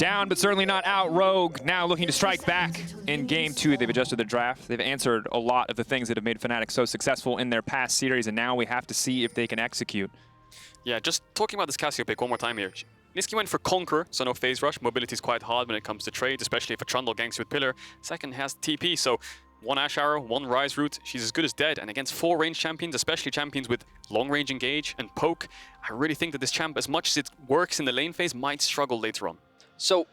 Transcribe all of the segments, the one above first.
Down, but certainly not out. Rogue now looking to strike back in Game 2. They've adjusted their draft. They've answered a lot of the things that have made Fnatic so successful in their past series, and now we have to see if they can execute. Yeah, just talking about this Cassio pick one more time here. Nisqy went for Conqueror, so no phase rush. Mobility is quite hard when it comes to trades, especially if a Trundle ganks you with Pillar. Second has TP, so one Ashe Arrow, one Ryze Root. She's as good as dead. And against 4 range champions, especially champions with long range engage and poke, I really think that this champ, as much as it works in the lane phase, might struggle later on. So,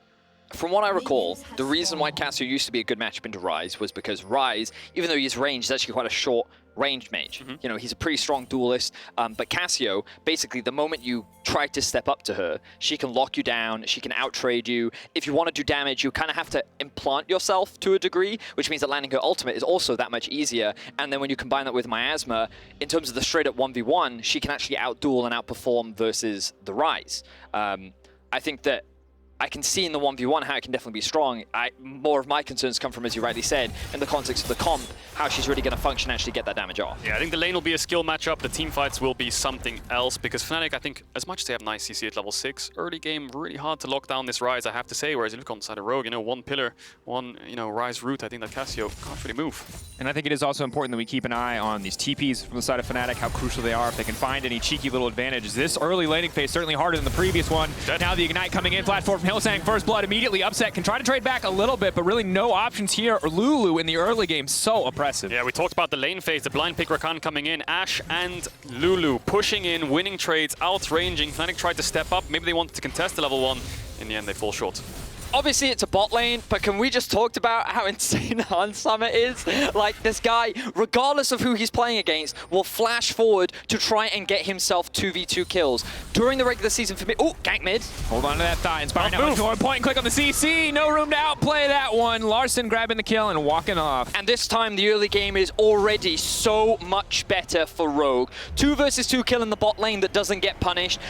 from what I recall, the reason why Cassio used to be a good matchup into Ryze was because Ryze, even though he's ranged, is actually quite a short ranged mage. You know, he's a pretty strong duelist, but Cassio, basically, the moment you try to step up to her, she can lock you down, she can out-trade you. If you want to do damage, you kind of have to implant yourself to a degree, which means that landing her ultimate is also that much easier. And then when you combine that with Miasma, in terms of the straight-up 1v1, she can actually out-duel and outperform versus the Ryze. I think that I can see in the 1v1 how it can definitely be strong. More of my concerns come from, as you rightly said, in the context of the comp, how she's really going to function and actually get that damage off. Yeah, I think the lane will be a skill matchup. The team fights will be something else, because Fnatic, I think, as much as they have nice CC at level 6, early game, really hard to lock down this Ryze, I have to say. Whereas you look on the side of Rogue, you know, one Pillar, one, you know, Ryze Root, I think that Cassio can't really move. And I think it is also important that we keep an eye on these TPs from the side of Fnatic, how crucial they are, if they can find any cheeky little advantages. This early laning phase certainly harder than the previous one. Dead. Now the Ignite coming in, flat forward from Hylissang, first blood immediately upset, can try to trade back a little bit, but really no options here. Lulu in the early game, so oppressive. Yeah, we talked about the lane phase, the blind pick Rakan coming in, Ashe and Lulu pushing in, winning trades, outranging. Fnatic tried to step up, maybe they wanted to contest the level 1. In the end, they fall short. Obviously, it's a bot lane, but can we just talk about how insane Hans Summer is? Like, this guy, regardless of who he's playing against, will flash forward to try and get himself 2v2 kills. During the regular season for me, oh, gank mid. Hold on to that thought. Inspired now to point and click on the CC. No room to outplay that one. Larssen grabbing the kill and walking off. And this time, the early game is already so much better for Rogue. 2 versus 2 kill in the bot lane that doesn't get punished.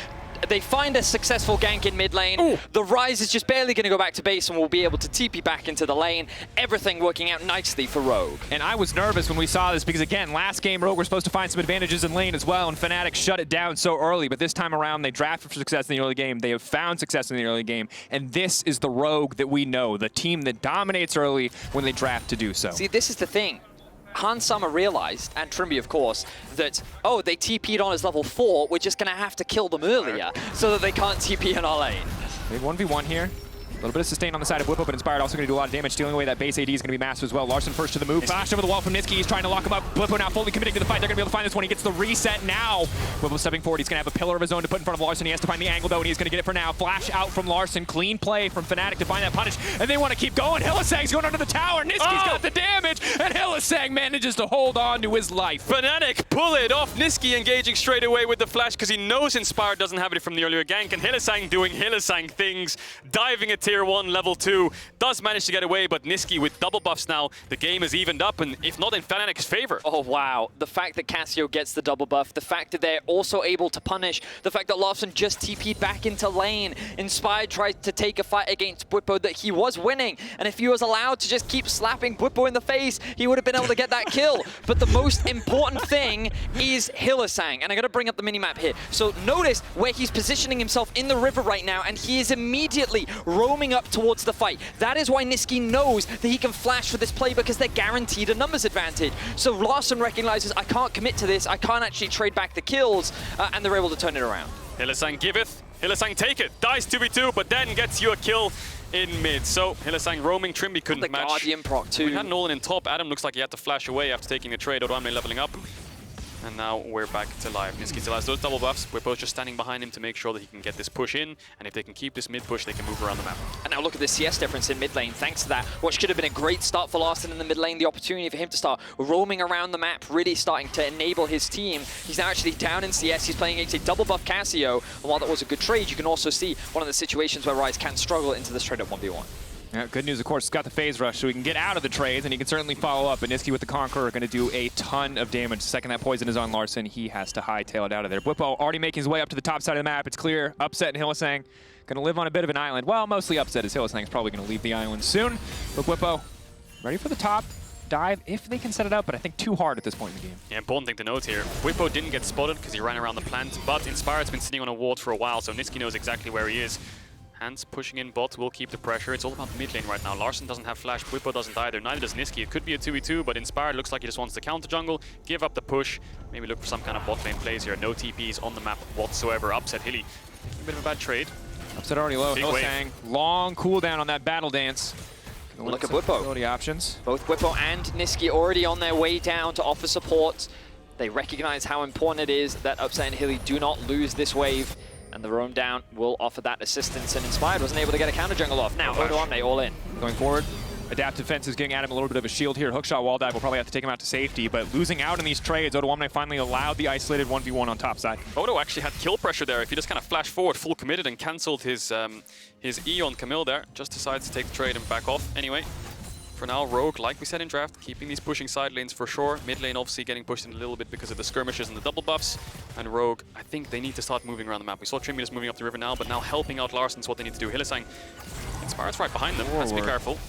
They find a successful gank in mid lane. Ooh. The Ryze is just barely going to go back to base and will be able to TP back into the lane. Everything working out nicely for Rogue. And I was nervous when we saw this because, again, last game, Rogue were supposed to find some advantages in lane as well, and Fnatic shut it down so early. But this time around, they drafted for success in the early game. They have found success in the early game. And this is the Rogue that we know, the team that dominates early when they draft to do so. See, this is the thing. Hans Summer realized, and Trymbi of course, that, oh, they TP'd on as level 4, we're just going to have to kill them earlier so that they can't TP in our lane. Big 1v1 here. A little bit of sustain on the side of Bwipo, but Inspired also going to do a lot of damage, stealing away that base AD is going to be massive as well. Larssen first to the move. Flash over the wall from Nisqy. He's trying to lock him up. Bwipo now fully committing to the fight. They're going to be able to find this one. He gets the reset now. Bwipo stepping forward. He's going to have a pillar of his own to put in front of Larssen. He has to find the angle, though, and he's going to get it for now. Flash out from Larssen. Clean play from Fnatic to find that punish, and they want to keep going. Hylissang's going under the tower. Nisqy's got the damage, and Hylissang manages to hold on to his life. Fnatic pull it off. Nisqy engaging straight away with the flash because he knows Inspired doesn't have it from the earlier gank, and Hylissang doing Hylissang things, diving at tier 1, level 2. Does manage to get away, but Nisqy with double buffs now, the game is evened up, and if not in Fnatic's favor. Oh, wow. The fact that Cassio gets the double buff, the fact that they're also able to punish, the fact that Larssen just TP'd back into lane. Inspired tried to take a fight against Bwipo that he was winning, and if he was allowed to just keep slapping Bwipo in the face, he would have been able to get that kill. But the most important thing is Hylissang, and I'm going to bring up the minimap here. So notice where he's positioning himself in the river right now, and he is immediately roaming up towards the fight. That is why Nisqy knows that he can flash for this play, because they're guaranteed a numbers advantage. So Larssen recognizes, I can't commit to this, I can't actually trade back the kills, and they're able to turn it around. Hylissang giveth, Hylissang take it, dies 2v2, but then gets you a kill in mid. So Hylissang roaming, Trymbi couldn't match. The Guardian proc too. We had Nolan in top, Adam looks like he had to flash away after taking a trade, Odoamne leveling up. And now we're back to live. Nisqy still has those double buffs. We're both just standing behind him to make sure that he can get this push in. And if they can keep this mid push, they can move around the map. And now look at the CS difference in mid lane. Thanks to that, what should have been a great start for Larssen in the mid lane, the opportunity for him to start roaming around the map, really starting to enable his team. He's now actually down in CS. He's playing against a double buff Cassio. And while that was a good trade, you can also see one of the situations where Ryze can struggle into this straight up 1v1. Yeah, good news, of course, he's got the phase rush, so he can get out of the trades, and he can certainly follow up. But Nisqy with the Conqueror are going to do a ton of damage. The second that poison is on Larssen, he has to hightail it out of there. Bwipo already making his way up to the top side of the map. It's clear. Upset in Hylissang. Going to live on a bit of an island. Well, mostly upset, as Hylissang is probably going to leave the island soon. But Bwipo ready for the top dive if they can set it up, but I think too hard at this point in the game. Yeah, important thing to note here. Bwipo didn't get spotted because he ran around the plant, but Inspired's been sitting on a ward for a while, so Nisqy knows exactly where he is. Hands pushing in bot will keep the pressure. It's all about the mid lane right now. Larssen doesn't have flash, Bwipo doesn't either, neither does Nisqy. It could be a 2v2, but Inspired looks like he just wants to counter jungle, give up the push, maybe look for some kind of bot lane plays here. No TPs on the map whatsoever. Upset Hilly. A bit of a bad trade. Upset already low. Hylissang, long cooldown on that battle dance. Look at Bwipo. The options. Both Bwipo and Nisqy already on their way down to offer support. They recognize how important it is that Upset and Hilly do not lose this wave. And the roam down will offer that assistance, and Inspired wasn't able to get a counter jungle off. Now, Odoamne all in. Going forward, adaptive fence is giving Adam a little bit of a shield here. Hookshot wall dive will probably have to take him out to safety, but losing out in these trades, Odoamne finally allowed the isolated 1v1 on top side. Odo actually had kill pressure there. If he just kind of flashed forward, full committed, and cancelled his E on Camile there, just decides to take the trade and back off anyway. For now, Rogue, like we said in draft, keeping these pushing side lanes for sure. Mid lane obviously getting pushed in a little bit because of the skirmishes and the double buffs. And Rogue, I think they need to start moving around the map. We saw Trymbi just moving up the river now, but now helping out Larssen is what they need to do. Hylissang, Inspired's right behind them. Has to be careful.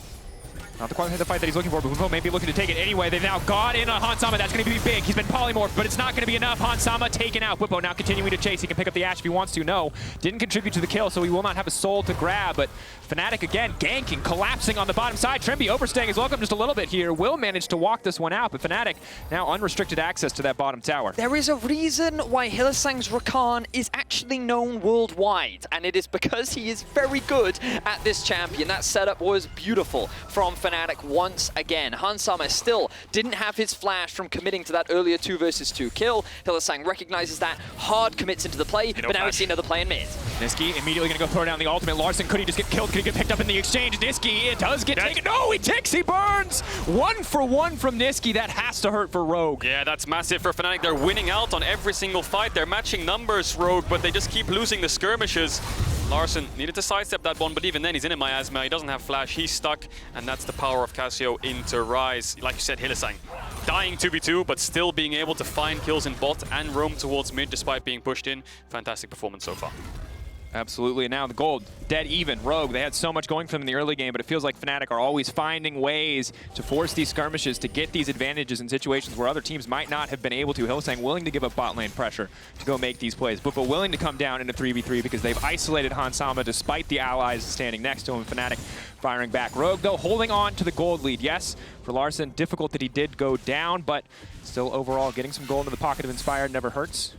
Not quite the fight that he's looking for, but Bwipo may be looking to take it anyway. They've now got in on Hansama. That's going to be big. He's been polymorphed, but it's not going to be enough. Hansama taken out. Bwipo now continuing to chase. He can pick up the Ashe if he wants to. No, didn't contribute to the kill, so he will not have a soul to grab. But Fnatic again ganking, collapsing on the bottom side. Trymbi overstaying his welcome just a little bit here. Will manage to walk this one out, but Fnatic now unrestricted access to that bottom tower. There is a reason why Hylissang's Rakan is actually known worldwide, and it is because he is very good at this champion. That setup was beautiful from Fnatic once again. Hansama still didn't have his flash from committing to that earlier 2 versus 2 kill. Hylissang recognizes that, hard commits into the play, but now we see another play in mid. Nisqy immediately going to go throw down the ultimate. Larssen, could he just get killed? Could he get picked up in the exchange? Nisqy, it does get taken. No, he takes, he burns! 1 for 1 from Nisqy. That has to hurt for Rogue. Yeah, that's massive for Fnatic. They're winning out on every single fight. They're matching numbers, Rogue, but they just keep losing the skirmishes. Larssen needed to sidestep that one, but even then he's in a miasma. He doesn't have flash, he's stuck, and that's the power of Cassio into Ryze. Like you said, Hylissang dying 2v2, but still being able to find kills in bot and roam towards mid despite being pushed in. Fantastic performance so far. Absolutely, and now the gold, dead even. Rogue, they had so much going for them in the early game, but it feels like Fnatic are always finding ways to force these skirmishes, to get these advantages in situations where other teams might not have been able to. Hylissang willing to give up bot lane pressure to go make these plays. Bwipo willing to come down into 3v3 because they've isolated Hansama despite the allies standing next to him. Fnatic firing back. Rogue, though, holding on to the gold lead. Yes, for Larssen, difficult that he did go down, but still overall getting some gold into the pocket of Inspired never hurts.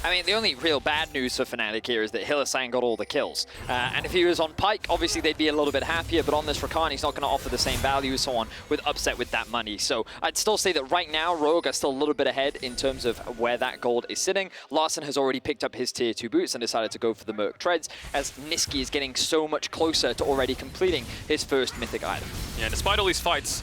I mean, the only real bad news for Fnatic here is that Hylissang got all the kills. And if he was on Pyke, obviously they'd be a little bit happier, but on this Rakan, he's not going to offer the same value, so on, with Upset with that money. So I'd still say that right now, Rogue are still a little bit ahead in terms of where that gold is sitting. Larssen has already picked up his tier 2 boots and decided to go for the Merc Treads, as Nisqy is getting so much closer to already completing his first mythic item. Yeah, despite all these fights,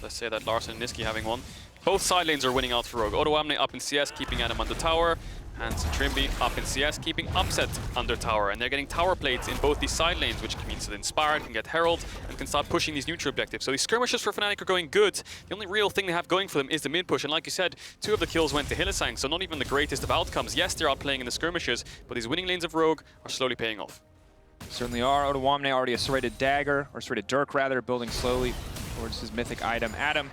let's say that Larssen and Nisqy having won, both side lanes are winning out for Rogue. Odoamne up in CS, keeping Adam under tower. And Trymbi up in CS, keeping Upset under tower. And they're getting tower plates in both these side lanes, which means that Inspired can get Herald and can start pushing these neutral objectives. So these skirmishes for Fnatic are going good. The only real thing they have going for them is the mid push. And like you said, 2 of the kills went to Hylissang, so not even the greatest of outcomes. Yes, they're outplaying in the skirmishes, but these winning lanes of Rogue are slowly paying off. Certainly are. Odoamne already a serrated dagger, or serrated dirk rather, building slowly towards his mythic item. Adam,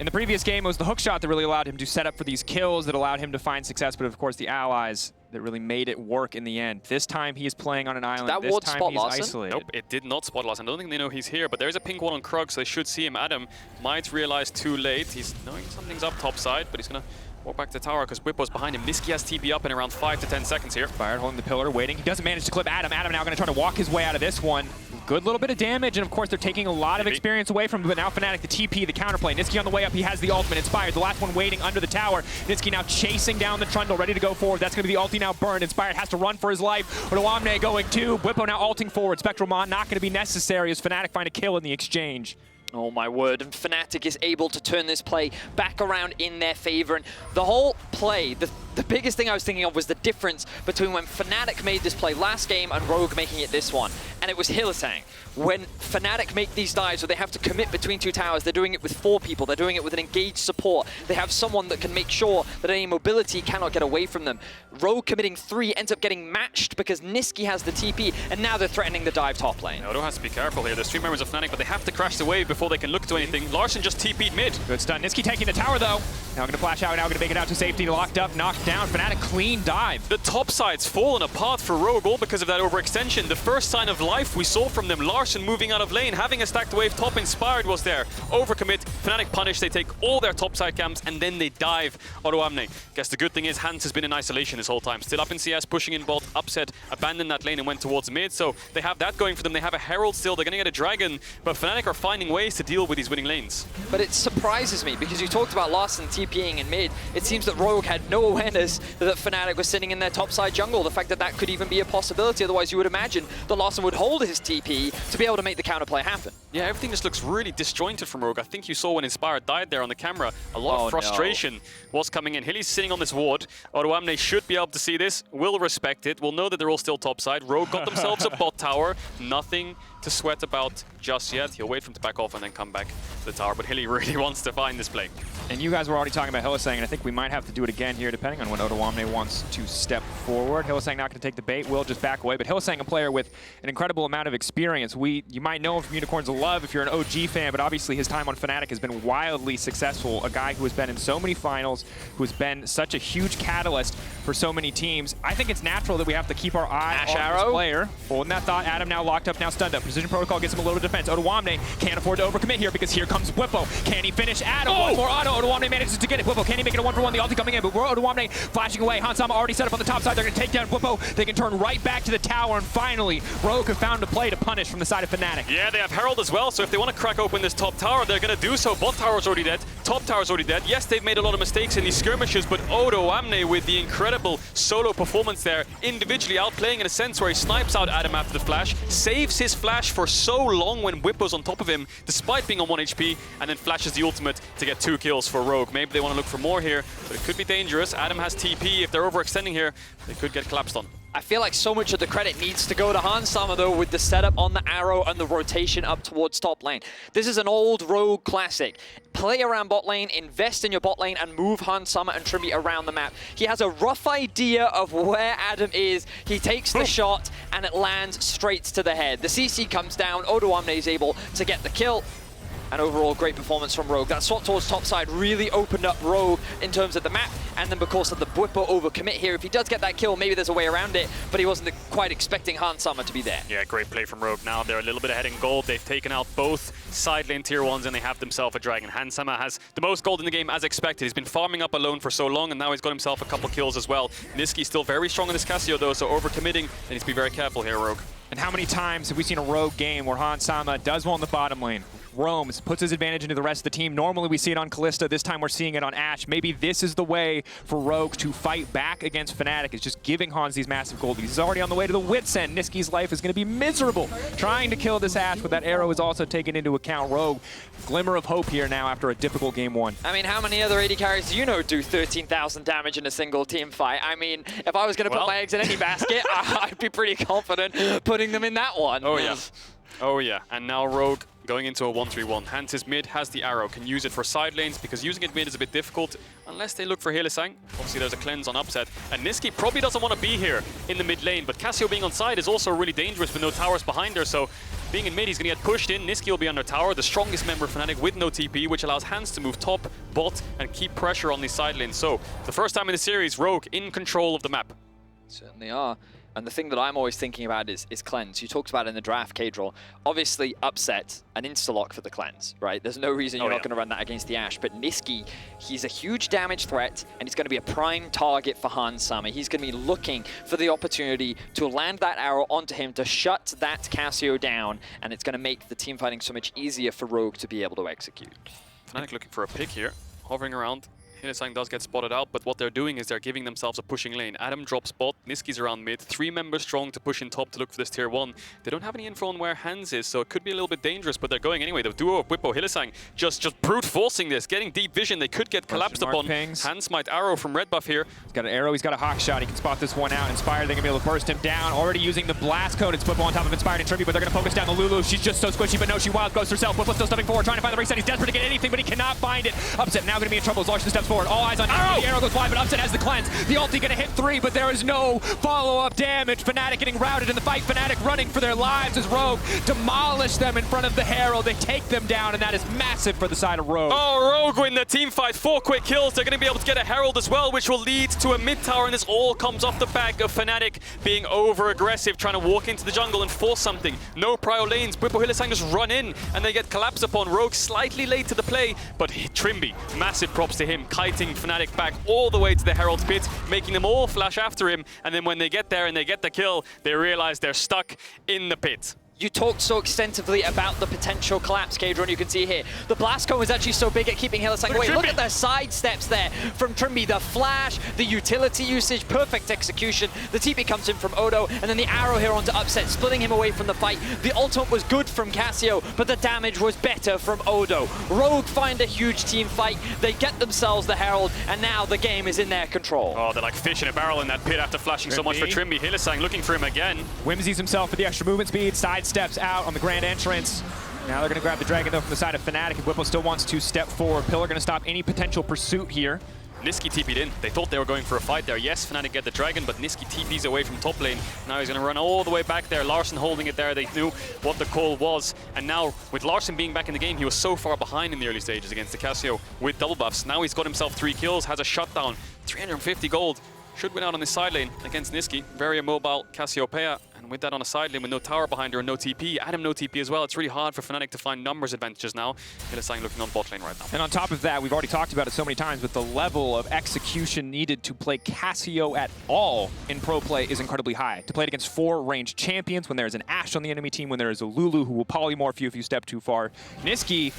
in the previous game, it was the hookshot that really allowed him to set up for these kills, that allowed him to find success, but of course the allies that really made it work in the end. This time he is playing on an island. That this ward time spot he's Larssen? isolated. Nope, it did not spot Larssen. I don't think they know he's here, but there's a pink wall on Krug, so they should see him. Adam might realize too late. He's knowing something's up top side, but he's going to walk back to the tower because Bwipo's behind him. Nisqy has TP up in around 5 to 10 seconds here. Inspired holding the pillar, waiting. He doesn't manage to clip Adam. Adam now going to try to walk his way out of this one. Good little bit of damage, and of course they're taking a lot of experience away from him, but now Fnatic, the TP, the counterplay. Nisqy on the way up, he has the ultimate. Inspired, the last one waiting under the tower. Nisqy now chasing down the Trundle, ready to go forward. That's going to be the ulti now burned. Inspired has to run for his life. Odoamne going too. Bwipo now ulting forward. Spectral Mon not going to be necessary as Fnatic find a kill in the exchange. Oh my word, and Fnatic is able to turn this play back around in their favor. And the whole play, the biggest thing I was thinking of was the difference between when Fnatic made this play last game and Rogue making it this one. And it was Hylissang. When Fnatic make these dives where they have to commit between 2 towers, they're doing it with 4 people, they're doing it with an engaged support. They have someone that can make sure that any mobility cannot get away from them. Rogue committing 3 ends up getting matched because Nisqy has the TP, and now they're threatening the dive top lane. Odo has to be careful here. There's 3 members of Fnatic, but they have to crash the wave before they can look to anything. Larssen just TP'd mid. Good stun. Nisqy taking the tower though. Now going to flash out, now going to make it out to safety. Locked up, knocked knocked down. Fnatic clean dive. The top side's fallen apart for Rogue, all because of that overextension. The first sign of life we saw from them, Larssen moving out of lane, having a stacked wave top, Inspired was there. Overcommit, Fnatic punish, they take all their top side camps, and then they dive Odoamne. Guess the good thing is Hans has been in isolation this whole time. Still up in CS, pushing in bot, upset, abandoned that lane and went towards mid, so they have that going for them. They have a Herald still, they're gonna get a Dragon, but Fnatic are finding ways to deal with these winning lanes. But it surprises me, because you talked about Larssen TPing in mid. It seems that Rogue had no awareness that Fnatic was sitting in their topside jungle. The fact that that could even be a possibility, otherwise you would imagine that Larssen would hold his TP to be able to make the counterplay happen. Yeah, everything just looks really disjointed from Rogue. I think you saw when Inspired died there on the camera, a lot of frustration was coming in. Hilly's sitting on this ward. Odoamne should be able to see this, will respect it, will know that they're all still topside. Rogue got themselves a bot tower, nothing to sweat about just yet. He'll wait for him to back off and then come back to the tower, but Hilly really wants to find this play. And you guys were already talking about Hylissang, and I think we might have to do it again here, depending on when Odoamne wants to step forward. Hylissang not going to take the bait, will just back away, but Hylissang, a player with an incredible amount of experience. You might know him from Unicorns of Love if you're an OG fan, but obviously his time on Fnatic has been wildly successful. A guy who has been in so many finals, who has been such a huge catalyst for so many teams. I think it's natural that we have to keep our eye Ashe on arrow. this player. Holding that thought, Adam now locked up, now stunned up. Precision Protocol gets him a little defense. Odoamne can't afford to overcommit here because here comes Bwipo. Can he finish Adam? One more auto. Odoamne manages to get it. Bwipo, can he make it a 1-for-1? The ulti coming in, but Odoamne flashing away. Hansama already set up on the top side. They're going to take down Bwipo. They can turn right back to the tower, and finally, Rogue have found a play to punish from the side of Fnatic. Yeah, they have Herald as well, so if they want to crack open this top tower, they're going to do so. Bot tower's already dead. Top tower's already dead. Yes, they've made a lot of mistakes in these skirmishes, but Odoamne with the incredible solo performance there, individually outplaying in a sense where he snipes out Adam after the flash, saves his flash for so long when Bwipo's on top of him, despite being on 1 HP, and then flashes the ultimate to get 2 kills for Rogue. Maybe they want to look for more here, but it could be dangerous. Adam has TP. If they're overextending here, they could get collapsed on. I feel like so much of the credit needs to go to Hansama, though, with the setup on the arrow and the rotation up towards top lane. This is an old Rogue classic. Play around bot lane, invest in your bot lane, and move Hansama and Trymbi around the map. He has a rough idea of where Adam is. He takes the shot, and it lands straight to the head. The CC comes down. Odoamne is able to get the kill. And overall, great performance from Rogue. That swap towards topside really opened up Rogue in terms of the map. And then because of the Bwipo overcommit here, if he does get that kill, maybe there's a way around it, but he wasn't quite expecting Hansama to be there. Yeah, great play from Rogue. Now they're a little bit ahead in gold. They've taken out both side lane tier 1s and they have themselves a Dragon. Hansama has the most gold in the game as expected. He's been farming up alone for so long, and now he's got himself a couple kills as well. Nisqy still very strong in this Cassio though, so overcommitting. They need to be very careful here, Rogue. And how many times have we seen a Rogue game where Hansama does well in the bottom lane, roams, puts his advantage into the rest of the team? Normally we see it on Kalista, this time we're seeing it on Ashe. Maybe this is the way for Rogue to fight back against Fnatic, is just giving Hans these massive goldies. He's already on the way to the wit's end. Nisqy's life is going to be miserable trying to kill this Ashe, but that arrow is also taken into account. Rogue, glimmer of hope here now after a difficult game 1. I mean, how many other AD carries do you know do 13,000 damage in a single team fight? I mean, if I was going to put my eggs in any basket, I'd be pretty confident putting them in that one. Oh yeah. Oh yeah. And now Rogue going into a 1-3-1. Hans is mid, has the arrow, can use it for side lanes, because using it mid is a bit difficult unless they look for Hylissang. Obviously there's a cleanse on upset, and Nisqy probably doesn't want to be here in the mid lane, but Cassio being on side is also really dangerous with no towers behind her, so being in mid, he's going to get pushed in. Nisqy will be under tower, the strongest member of Fnatic with no TP, which allows Hans to move top, bot, and keep pressure on these side lanes. So, the first time in the series, Rogue in control of the map. Certainly are. And the thing that I'm always thinking about is cleanse. You talked about it in the draft, Kadril. Obviously, upset, an insta-lock for the cleanse, right? There's no reason you're not going to run that against the Ashe. But Nisqy, he's a huge damage threat, and he's going to be a prime target for Hansama. He's going to be looking for the opportunity to land that arrow onto him to shut that Cassio down, and it's going to make the team fighting so much easier for Rogue to be able to execute. Fnatic looking for a pick here, hovering around. Hylissang does get spotted out, but what they're doing is they're giving themselves a pushing lane. Adam drops bot, Nisqy's around mid, 3 members strong to push in top to look for this tier 1. They don't have any info on where Hans is, so it could be a little bit dangerous, but they're going anyway. The duo of Bwipo, Hylissang, just brute forcing this, getting deep vision. They could get collapsed upon. Hans might arrow from red buff here. He's got an arrow, he's got a hawk shot. He can spot this one out. Inspired, they're going to be able to burst him down. Already using the blast code. It's Bwipo on top of Inspired and Trymbi, but they're going to focus down the Lulu. She's just so squishy, but no, she wild ghosts herself. Bwipo still stepping forward, trying to find the reset. He's desperate to get anything, but he cannot find it. Upset now going to be in trouble as Larssen steps forward. forward. All eyes on Arrow. The arrow goes wide, but Upset has the cleanse. The ulti gonna hit 3, but there is no follow-up damage. Fnatic getting routed in the fight. Fnatic running for their lives as Rogue demolish them in front of the Herald. They take them down, and that is massive for the side of Rogue. Oh, Rogue win the team fight. 4 quick kills. They're going to be able to get a Herald as well, which will lead to a mid tower, and this all comes off the back of Fnatic being over-aggressive, trying to walk into the jungle and force something. No prio lanes. Bwipo, Hylissang just run in, and they get collapsed upon. Rogue slightly late to the play, but Trymbi, massive props to him, kiting Fnatic back all the way to the Herald's pit, making them all flash after him, and then when they get there and they get the kill, they realize they're stuck in the pit. You talked so extensively about the potential collapse, Kadron. You can see here. The blast cone is actually so big at keeping Hylissang away. Look at the side steps there from Trymbi. The flash, the utility usage, perfect execution. The TP comes in from Odo, and then the arrow here onto Upset, splitting him away from the fight. The ultimate was good from Cassio, but the damage was better from Odo. Rogue find a huge team fight. They get themselves the Herald, and now the game is in their control. Oh, they're like fish in a barrel in that pit after flashing so much for Trymbi. Hylissang looking for him again. Whimsies himself for the extra movement speed. Side steps out on the grand entrance. Now they're going to grab the dragon though from the side of Fnatic, and Bwipo still wants to step forward. Pillar going to stop any potential pursuit here. Nisqy TP'd in. They thought they were going for a fight there. Yes, Fnatic get the dragon, but Nisqy TP's away from top lane. Now he's going to run all the way back there. Larssen holding it there. They knew what the call was. And now, with Larssen being back in the game, he was so far behind in the early stages against the Cassio with double buffs. Now he's got himself 3 kills, has a shutdown, 350 gold. Should win out on this side lane against Nisqy. Very immobile Cassiopeia. And with that on a side lane with no tower behind her and no TP, Adam no TP as well, it's really hard for Fnatic to find numbers advantages now. Hylissang looking on bot lane right now. And on top of that, we've already talked about it so many times, but the level of execution needed to play Cassio at all in pro play is incredibly high. To play it against 4 ranged champions, when there's an Ashe on the enemy team, when there is a Lulu who will polymorph you if you step too far. Nisqy,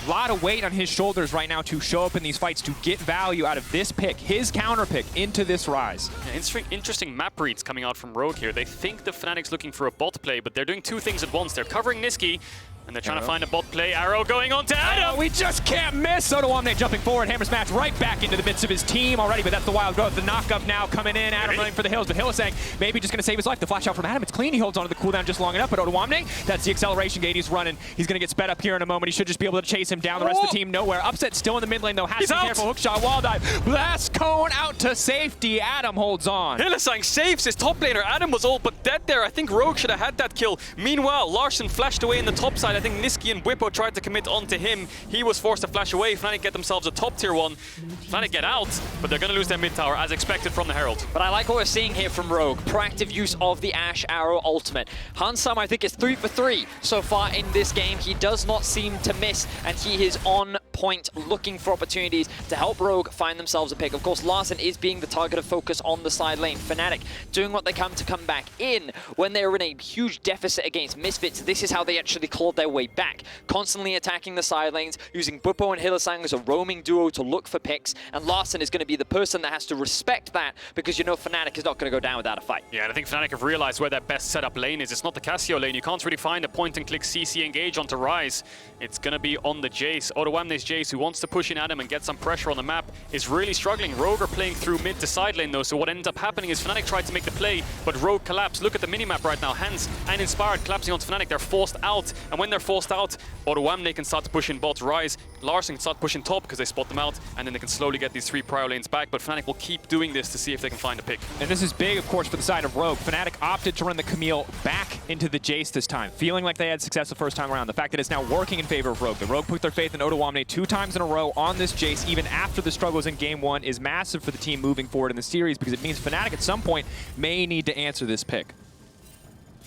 a lot of weight on his shoulders right now to show up in these fights to get value out of this pick, his counter pick, into this Ryze. Yeah, interesting map reads coming out from Rogue here. They think the Fnatic's looking for a bot play, but they're doing 2 things at once. They're covering Nisqy, and they're trying to find a bot play. Arrow going on to Adam! We just can't miss! Odoamne jumping forward, hammer smash right back into the midst of his team already, but that's the wild growth. The knock-up now coming in, Adam running for the hills, but Hylissang maybe just going to save his life. The flash out from Adam, it's clean. He holds onto the cooldown just long enough, but Odoamne, that's the acceleration gate he's running. He's going to get sped up here in a moment. He should just be able to chase him down. The rest of the team nowhere. Upset still in the mid lane though, has to be careful. Hookshot, wall dive, blast cone out to safety. Adam holds on. Hylissang saves his top laner. Adam was all but dead there. I think Rogue should have had that kill. Meanwhile, Larssen flashed away in the top side. I think Nisqy and Bwipo tried to commit onto him. He was forced to flash away. Fnatic get themselves a top tier 1. Fnatic get out, but they're going to lose their mid tower as expected from the Herald. But I like what we're seeing here from Rogue. Proactive use of the Ashe Arrow ultimate. Hylissang, I think, is 3 for 3 so far in this game. He does not seem to miss, and he is on point looking for opportunities to help Rogue find themselves a pick. Of course, Larssen is being the target of focus on the side lane. Fnatic doing what they can to come back in when they're in a huge deficit against Misfits. This is how they actually clawed their way back. Constantly attacking the side lanes, using Bwipo and Hylissang as a roaming duo to look for picks, and Larssen is going to be the person that has to respect that, because you know Fnatic is not going to go down without a fight. Yeah, and I think Fnatic have realized where their best setup lane is. It's not the Cassio lane. You can't really find a point-and-click CC engage onto Ryze. It's going to be on the Jayce. Odoamne's Jayce, who wants to push in Adam and get some pressure on the map, is really struggling. Rogue are playing through mid to side lane though, so what ends up happening is Fnatic tried to make the play, but Rogue collapsed. Look at the minimap right now. Hands and Inspired collapsing onto Fnatic. They're forced out, and when they're forced out, Odoamne can start to push in bot. Ryze, Larssen can start pushing top because they spot them out, and then they can slowly get these 3 prio lanes back, but Fnatic will keep doing this to see if they can find a pick. And this is big, of course, for the side of Rogue. Fnatic opted to run the Camile back into the Jayce this time, feeling like they had success the first time around. The fact that it's now working in favor of Rogue. The Rogue put their faith in Odoamne 2 times in a row on this Jayce, even after the struggles in Game 1, is massive for the team moving forward in the series, because it means Fnatic at some point may need to answer this pick.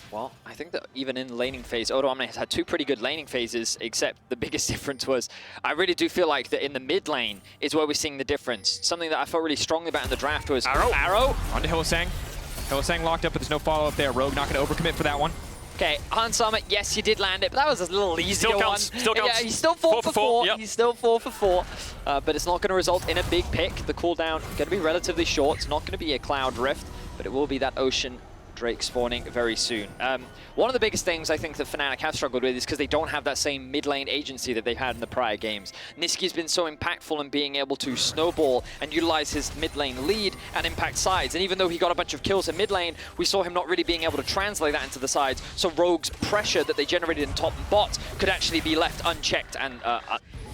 Well, I think that even in the laning phase, Odoamne has had 2 pretty good laning phases, except the biggest difference was, I really do feel like that in the mid lane is where we're seeing the difference. Something that I felt really strongly about in the draft was Arrow. Onto Hylissang. Hylissang locked up, but there's no follow-up there. Rogue not going to overcommit for that one. Okay, Hylissang, yes, he did land it, but that was a little easier one. Still counts. Yeah, he's still 4 for 4. Yep. He's still 4 for 4. But it's not going to result in a big pick. The cooldown going to be relatively short. It's not going to be a Cloud Rift, but it will be that Ocean Drake spawning very soon. One of the biggest things I think that Fnatic have struggled with is because they don't have that same mid lane agency that they've had in the prior games. Nisqy's been so impactful in being able to snowball and utilize his mid lane lead and impact sides. And even though he got a bunch of kills in mid lane, we saw him not really being able to translate that into the sides. So Rogue's pressure that they generated in top and bot could actually be left unchecked, and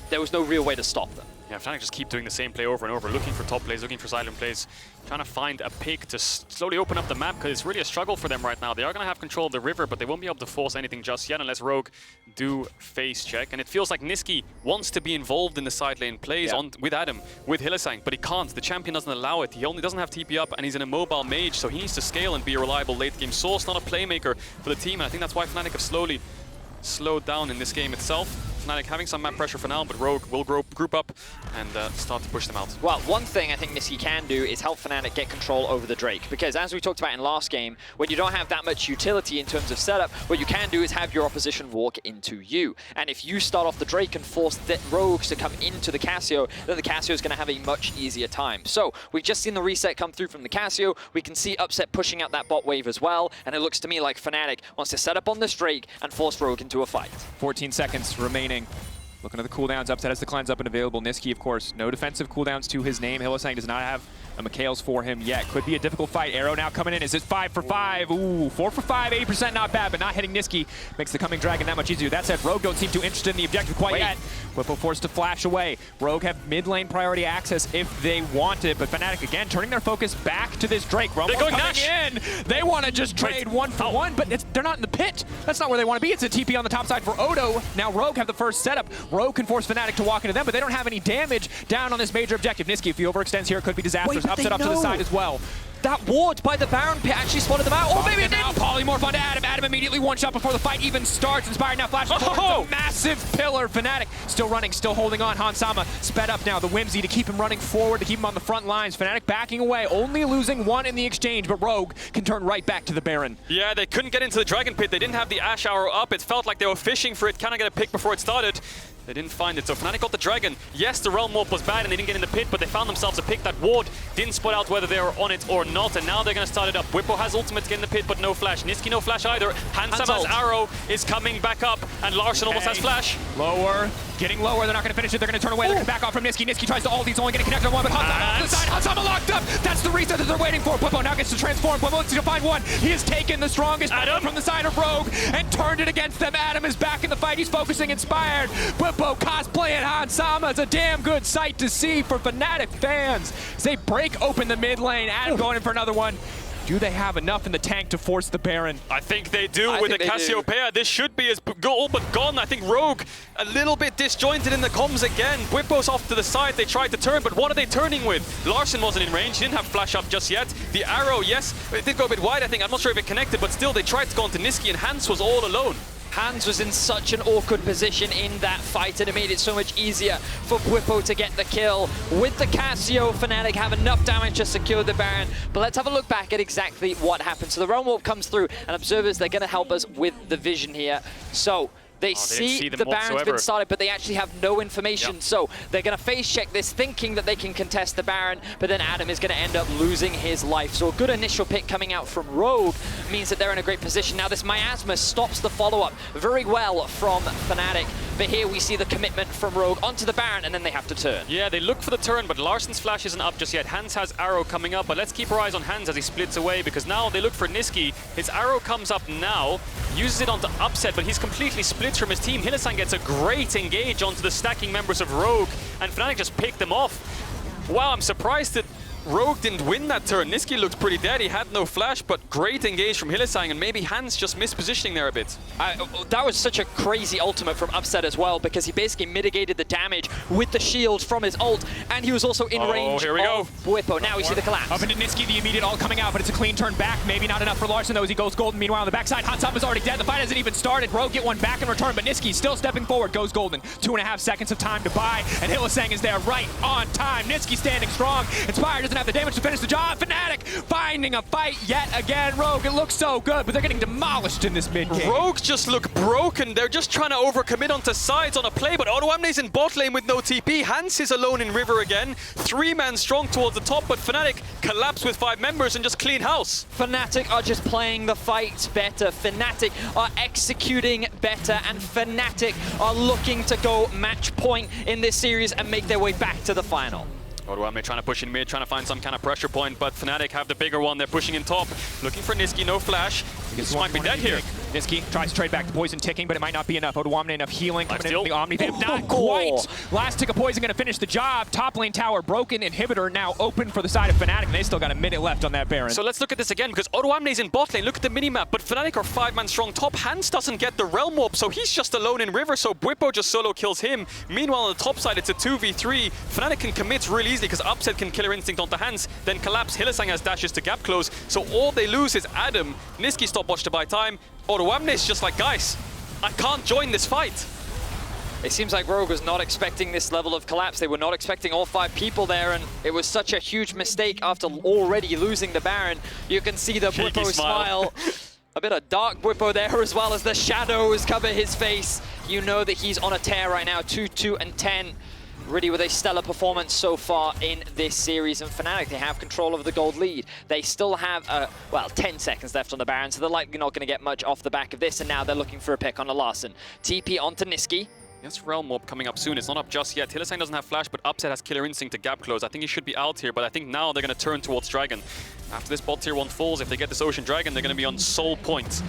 there was no real way to stop them. Yeah, Fnatic just keep doing the same play over and over, looking for top plays, looking for silent plays, trying to find a pick to slowly open up the map, because it's really a struggle for them right now. They are going to have control of the river, but they won't be able to force anything just yet unless Rogue do face check. And it feels like Nisqy wants to be involved in the side lane plays with Adam, with Hylissang, but he can't. The champion doesn't allow it. He only doesn't have TP up, and he's an immobile mage, so he needs to scale and be a reliable late game source, not a playmaker for the team. And I think that's why Fnatic have slowly slowed down in this game itself. Fnatic having some map pressure for now, but Rogue will group up and start to push them out. Well, one thing I think Nisqy can do is help Fnatic get control over the Drake, because as we talked about in last game, when you don't have that much utility in terms of setup, what you can do is have your opposition walk into you. And if you start off the Drake and force the Rogues to come into the Cassio, then the Cassio is going to have a much easier time. So we've just seen the reset come through from the Cassio. We can see Upset pushing out that bot wave as well, and it looks to me like Fnatic wants to set up on this Drake and force Rogue into a fight. 14 seconds remaining. Looking at the cooldowns, Upset has the Decline's up and available. Nisqy, of course, no defensive cooldowns to his name. Hylissang does not have a Mikhail's for him yet. Could be a difficult fight. Arrow now coming in. Is it 5 for 5? Ooh, 4 for 5, 80% not bad, but not hitting Nisqy makes the coming dragon that much easier. That said, Rogue don't seem too interested in the objective quite yet. Bwipo forced to flash away. Rogue have mid lane priority access if they want it, but Fnatic again turning their focus back to this Drake. Romo coming Nash in. They want to just trade 1 for 1, but they're not in the pit. That's not where they want to be. It's a TP on the top side for Odo. Now Rogue have the first setup. Rogue can force Fnatic to walk into them, but they don't have any damage down on this major objective. Nisqy, if he overextends here, it could be disastrous. Upset up to the side as well. That ward by the Baron pit actually spotted them out. Oh, maybe it didn't. Polymorph onto Adam. Adam immediately one shot before the fight even starts. Inspired now flashes forward. A massive pillar. Fnatic still running, still holding on. Hansama sped up now. The Whimsy to keep him running forward, to keep him on the front lines. Fnatic backing away, only losing 1 in the exchange, but Rogue can turn right back to the Baron. Yeah, they couldn't get into the Dragon Pit. They didn't have the Ashe arrow up. It felt like they were fishing for it, kind of get a pick before it started. They didn't find it, so Fnatic got the Dragon. Yes, the Realm Warp was bad and they didn't get in the pit, but they found themselves a pick. That ward didn't spot out whether they were on it or not, and now they're going to start it up. Bwipo has ultimate to get in the pit, but no flash. Nisqy no flash either. Hansama's arrow is coming back up, and Larssen almost has flash. Lower, getting lower. They're not going to finish it. They're going to turn away. They're going to back off from Nisqy. Nisqy tries to ult. He's only getting connected on one, but Hansama off the side. Hansama locked up. That's the reset that they're waiting for. Bwipo now gets to transform. Bwipo looks to find one. He has taken the strongest from the side of Rogue and turned it against them. Adam is back in the fight. He's focusing, inspired. Bwipo cosplay at Hansama. It's a damn good sight to see for Fnatic fans as they break open the mid lane. Adam going in for another one. Do they have enough in the tank to force the Baron? I think they do with the Cassiopeia. This should be all but gone. I think Rogue a little bit disjointed in the comms again. Bwipo's off to the side. They tried to turn, but what are they turning with? Larssen wasn't in range. He didn't have flash up just yet. The arrow, yes, it did go a bit wide, I think. I'm not sure if it connected, but still they tried to go onto Nisqy, and Hans was all alone. Hans was in such an awkward position in that fight, and it made it so much easier for Bwipo to get the kill. With the Cassio, Fnatic have enough damage to secure the Baron, but let's have a look back at exactly what happened. So the Realm Warp comes through, and observers, they're going to help us with the vision here. So they see the Baron's been started, but they actually have no information. So they're going to face check this, thinking that they can contest the Baron, but then Adam is going to end up losing his life. So a good initial pick coming out from Rogue means that they're in a great position. Now this Miasma stops the follow-up very well from Fnatic, but here we see the commitment from Rogue onto the Baron, and then they have to turn. Yeah, they look for the turn, but Larssen's flash isn't up just yet. Hans has arrow coming up, but let's keep our eyes on Hans as he splits away, because now they look for Nisqy. His arrow comes up now, uses it onto Upset, but he's completely split from his team. Hylissang gets a great engage onto the stacking members of Rogue, and Fnatic just picked them off. Wow, I'm surprised that Rogue didn't win that turn. Nisqy looked pretty dead. He had no flash, but great engage from Hylissang, and maybe Hans just mispositioning there a bit. That was such a crazy ultimate from Upset as well, because he basically mitigated the damage with the shield from his ult, and he was also in range of Bwipo. Now we see the collapse. Up into Nisqy, the immediate ult coming out, but it's a clean turn back. Maybe not enough for Larssen, though, as he goes golden. Meanwhile, on the backside, Hansama's already dead. The fight hasn't even started. Rogue get one back in return, but Nisqy still stepping forward, goes golden. 2.5 seconds of time to buy, and Hylissang is there right on time. Nisqy standing strong. Inspired doesn't have the damage to finish the job. Fnatic finding a fight yet again. Rogue, it looks so good, but they're getting demolished in this mid game. Rogue just look broken. They're just trying to overcommit onto sides on a play, but Odoamne's in bot lane with no TP. Hans is alone in river again. 3-man strong towards the top, but Fnatic collapse with 5 members and just clean house. Fnatic are just playing the fight better. Fnatic are executing better, and Fnatic are looking to go match point in this series and make their way back to the final. Odoamne trying to push in mid, trying to find some kind of pressure point, but Fnatic have the bigger one. They're pushing in top, looking for Nisqy, no flash. This might be dead here. Nisqy tries to trade back to poison ticking, but it might not be enough. Odoamne enough healing coming in from the Omni. Not quite. Last tick of poison going to finish the job. Top lane tower broken. Inhibitor now open for the side of Fnatic, and they still got a minute left on that Baron. So let's look at this again, because Odoamne's in bot lane. Look at the minimap, but Fnatic are 5-man strong top. Hans doesn't get the realm warp, so he's just alone in river, so Bwipo just solo kills him. Meanwhile, on the top side, it's a 2v3. Fnatic can commit really easily, because Upset can Killer Instinct onto Hans, then collapse. Hylissang has dashes to gap close, so all they lose is Adam. Nisqy stopwatch to buy time. Odoamne is just like, guys, I can't join this fight. It seems like Rogue was not expecting this level of collapse. They were not expecting all 5 people there, and it was such a huge mistake after already losing the Baron. You can see the Bwipo smile. A bit of dark Bwipo there, as well as the shadows cover his face. You know that he's on a tear right now, 2-2 and 10. Really with a stellar performance so far in this series. And Fnatic, they have control of the gold lead. They still have, well, 10 seconds left on the Baron, so they're likely not going to get much off the back of this. And now they're looking for a pick on a Larssen. TP onto Nisqy. Yes, Realm Warp coming up soon. It's not up just yet. Hylissang doesn't have flash, but Upset has Killer Instinct to gap close. I think he should be out here, but I think now they're going to turn towards Dragon. After this bot tier 1 falls, if they get this Ocean Dragon, they're going to be on Soul Point.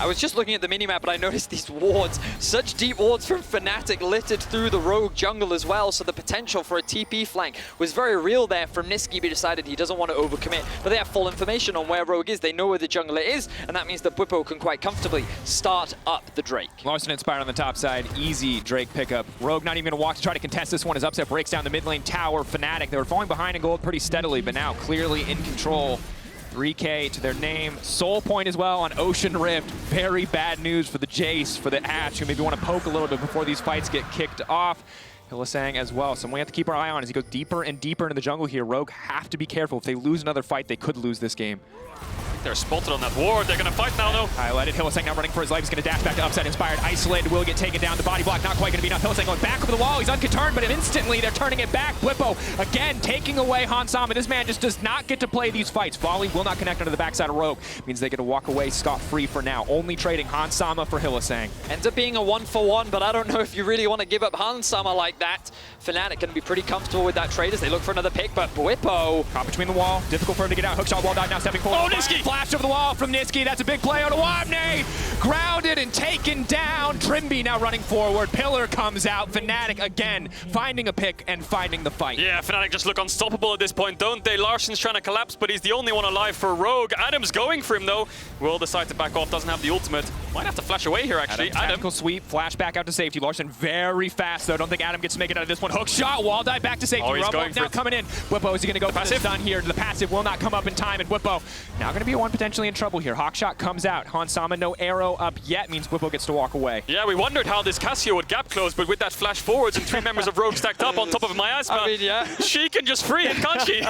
I was just looking at the minimap, but I noticed these wards, such deep wards from Fnatic littered through the Rogue jungle as well, so the potential for a TP flank was very real there from Nisqy. He decided he doesn't want to overcommit, but they have full information on where Rogue is. They know where the jungler is, and that means that Bwipo can quite comfortably start up the Drake. Larssen inspired on the top side, easy Drake pickup. Rogue not even going to walk to try to contest this one as Upset breaks down the mid lane tower. Fnatic, they were falling behind in gold pretty steadily, but now clearly in control. 3K to their name. Soul Point as well on Ocean Rift. Very bad news for the Jayce, for the Ashe, who maybe want to poke a little bit before these fights get kicked off. Hylissang as well. Someone we have to keep our eye on as he goes deeper and deeper into the jungle here. Rogue have to be careful. If they lose another fight, they could lose this game. They're spotted on that ward. They're going to fight now, though. Highlighted. Hylissang now running for his life. He's going to dash back to Upside. Inspired. Isolated. Will get taken down. The body block not quite going to be enough. Hylissang going back over the wall. He's unturned, but instantly they're turning it back. Bwipo again taking away Hansama. This man just does not get to play these fights. Volley will not connect onto the backside of Rogue. Means they get to walk away scot-free for now. Only trading Hansama for Hylissang. Ends up being a 1-for-1, but I don't know if you really want to give up Hansama like that. Fnatic can be pretty comfortable with that trade as they look for another pick, but Bwipo caught between the wall. Difficult for him to get out. Hookshot wall dive now stepping forward. Oh, Nisqy! Flash over the wall from Nisqy. That's a big play. Odoamne grounded and taken down. Trymbi now running forward. Pillar comes out. Fnatic again finding a pick and finding the fight. Yeah, Fnatic just look unstoppable at this point, don't they? Larssen's trying to collapse, but he's the only one alive for Rogue. Adam's going for him, though. Will decide to back off. Doesn't have the ultimate. Might have to flash away here, actually. Adam. Tactical sweep. Flash back out to safety. Larssen very fast, though. Don't think Adam gets to make it out of this one. Hook shot. Wall dive back to safety. Oh, he's Rumble going for now it. coming in. Bwipo, is he going to go for the stun here? The passive will not come up in time, and Bwipo now going to be one potentially in trouble here. Hawkshot comes out. Hansama, no arrow up yet, means Bwipo gets to walk away. Yeah, we wondered how this Cassio would gap close, but with that flash forwards and 3 members of Rogue stacked up on top of Miasma, I mean, yeah. she can just free it, can't she?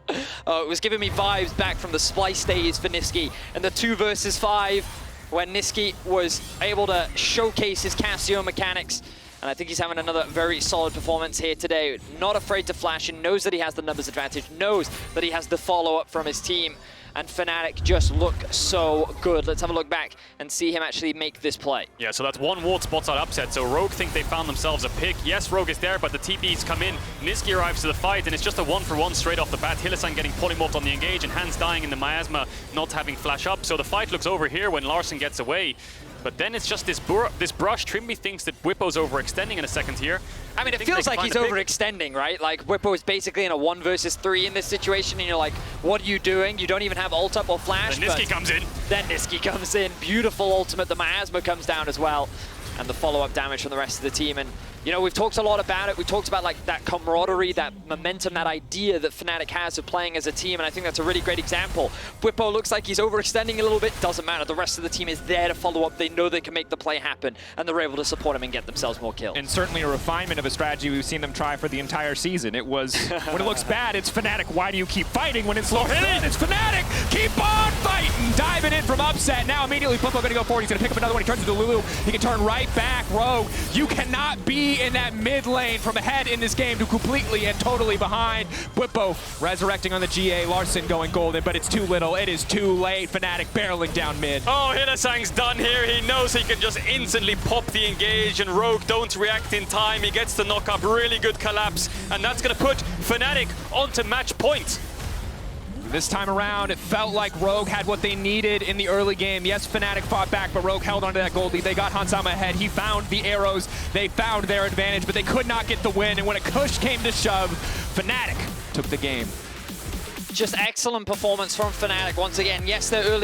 It was giving me vibes back from the Splice days for Nisqy and the 2 versus 5 when Nisqy was able to showcase his Cassio mechanics. And I think he's having another very solid performance here today. Not afraid to flash and knows that he has the numbers advantage, knows that he has the follow-up from his team. And Fnatic just look so good. Let's have a look back and see him actually make this play. Yeah, so that's one ward spots out Upset. So Rogue think they found themselves a pick. Yes, Rogue is there, but the TPs come in. Nisqy arrives to the fight, and it's just a 1-for-1 straight off the bat. Hylissang getting polymorphed on the engage, and Hans dying in the miasma, not having flash up. So the fight looks over here when Larssen gets away. But then it's just this brush. Trymbi thinks that Bwipo's overextending in a second here. I mean, it feels like he's overextending, right? Like, Bwipo is basically in a 1 versus 3 in this situation, and you're like, what are you doing? You don't even have ult up or flash. Then Nisqy comes in. Then Nisqy comes in. Beautiful ultimate. The miasma comes down as well. And the follow-up damage from the rest of the team. And, you know, we've talked a lot about it. We talked about, like, that camaraderie, that momentum, that idea that Fnatic has of playing as a team. And I think that's a really great example. Bwipo looks like he's overextending a little bit. Doesn't matter. The rest of the team is there to follow up. They know they can make the play happen. And they're able to support him and get themselves more kills. And certainly a refinement of a strategy we've seen them try for the entire season. It was, when it looks bad, it's Fnatic. Why do you keep fighting when it's low? It's Fnatic. Keep on fighting. Diving in from up. upset. Now immediately Bwipo going to go forward. He's going to pick up another one. He turns into Lulu. He can turn right back. Rogue, you cannot be in that mid lane from ahead in this game to completely and totally behind. Bwipo resurrecting on the GA. Larssen going golden, but it's too little. It is too late. Fnatic barreling down mid. Oh, Hylissang's done here. He knows he can just instantly pop the engage, and Rogue don't react in time. He gets the knock up, really good collapse, and that's going to put Fnatic onto match point. This time around, it felt like Rogue had what they needed in the early game. Yes, Fnatic fought back, but Rogue held onto that gold lead. They got Hansama ahead. He found the arrows. They found their advantage, but they could not get the win. And when a push came to shove, Fnatic took the game. Just excellent performance from Fnatic once again. Yes, they're early.